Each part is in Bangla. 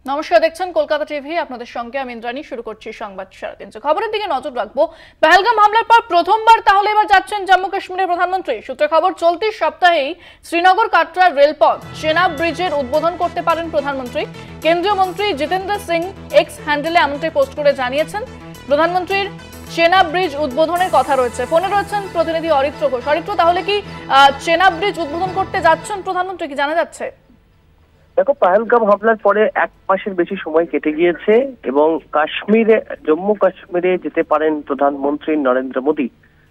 নমস্কার, দেখছেন কলকাতা টিভি। আপনাদের সঙ্গে আমি ইন্দ্রাণী। শুরু করছি সংবাদ সারাদিন। খবরের দিকে নজর রাখবো। পহেলগাম হামলার পর প্রথমবার তাহলে এবার যাচ্ছেন জম্মু কাশ্মীরের প্রধানমন্ত্রী। সূত্রে খবর, চলতি সপ্তাহেই শ্রীনগর কাটরা রেলপথ চেনাব ব্রিজের উদ্বোধন করতে পারেন প্রধানমন্ত্রী। কেন্দ্রীয় মন্ত্রী জিতেন্দ্র সিং এক্স হ্যান্ডেলে এমনটাই পোস্ট করে জানিয়েছেন প্রধানমন্ত্রীর চেনাব ব্রিজ উদ্বোধনের কথা রয়েছে। ফোনে রয়েছেন প্রতিনিধি অরিত্র ঘোষ। অরিত্র, তাহলে কি চেনাব ব্রিজ উদ্বোধন করতে যাচ্ছেন প্রধানমন্ত্রী, কি জানা যাচ্ছে? দেখো, পহেলগাম হামলার পরে 1 মাসের বেশি সময় কেটে গিয়েছে এবং জম্মু কাশ্মীরে যেতে পারেন প্রধানমন্ত্রী নরেন্দ্র মোদী।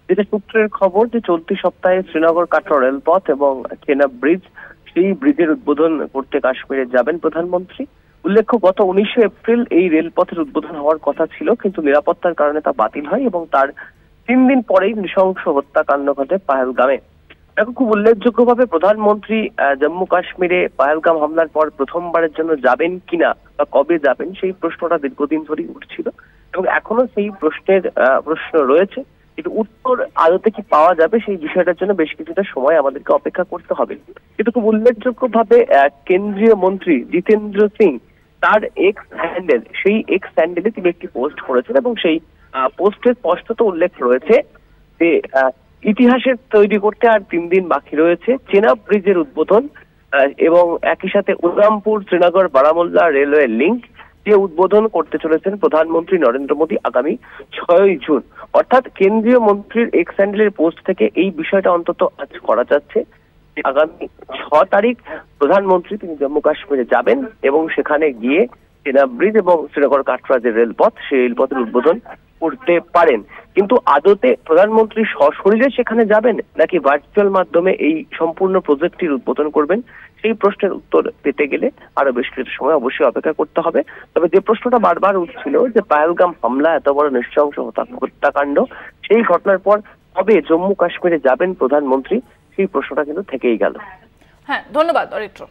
যেটা সূত্রের খবর যে চলতি সপ্তাহে শ্রীনগর কাটরা রেলপথ এবং চেনাব ব্রিজ, সেই ব্রিজের উদ্বোধন করতে কাশ্মীরে যাবেন প্রধানমন্ত্রী। উল্লেখ্য, গত 19শে এপ্রিল এই রেলপথের উদ্বোধন হওয়ার কথা ছিল, কিন্তু নিরাপত্তার কারণে তা বাতিল হয় এবং তার 3 দিন পরেই নৃশংস হত্যাকাণ্ড ঘটে পহেলগামে। দেখো, খুব উল্লেখযোগ্যভাবে প্রধানমন্ত্রী জম্মু কাশ্মীরে পহেলগাম হামলার পর প্রথমবারের জন্য যাবেন কিনা বা কবে যাবেন, সেই প্রশ্নটা দীর্ঘদিন ধরেই উঠছিল এবং এখনো সেই প্রশ্ন রয়েছে। কিন্তু উত্তর আদতে কি পাওয়া যাবে সেই বিষয়টার জন্য বেশ কিছুটা সময় আমাদেরকে অপেক্ষা করতে হবে। কিন্তু খুব উল্লেখযোগ্যভাবে কেন্দ্রীয় মন্ত্রী জিতেন্দ্র সিং তার সেই এক্স হ্যান্ডেলে তিনি একটি পোস্ট করেছেন এবং সেই পোস্টে স্পষ্টত উল্লেখ রয়েছে যে ইতিহাসের তৈরি করতে আর 3 দিন বাকি রয়েছে। চেনাব ব্রিজের উদ্বোধন এবং একই সাথে উধামপুর শ্রীনগর বারামুল্লা রেলওয়ে লিংক যে উদ্বোধন করতে চলেছেন প্রধানমন্ত্রী নরেন্দ্র মোদী আগামী 6ই জুন। অর্থাৎ কেন্দ্রীয় মন্ত্রীর এক্স হ্যান্ডেলের পোস্ট থেকে এই বিষয়টা অন্তত আজ করা যাচ্ছে। আগামী 6 তারিখ প্রধানমন্ত্রী তিনি জম্মু কাশ্মীরে যাবেন এবং সেখানে গিয়ে চেনাব ব্রিজ এবং শ্রীনগর কাটরা যে রেলপথ, সেই রেলপথের উদ্বোধন করতে পারেন। কিন্তু আদতে প্রধানমন্ত্রী সশরীরে সেখানে যাবেন নাকি ভার্চুয়াল মাধ্যমে এই সম্পূর্ণ প্রজেক্টটির উদ্বোধন করবেন, সেই প্রশ্নের উত্তর পেতে গেলে আরো বেশ কিছু সময় অবশ্যই অপেক্ষা করতে হবে। তবে যে প্রশ্নটা বারবার উঠছিল যে পহেলগাম হামলা, এত বড় নৃশংস হত্যাকাণ্ড, সেই ঘটনার পর কবে জম্মু কাশ্মীরে যাবেন প্রধানমন্ত্রী, সেই প্রশ্নটা কিন্তু থেকেই গেল। হ্যাঁ, ধন্যবাদ অরিত্র।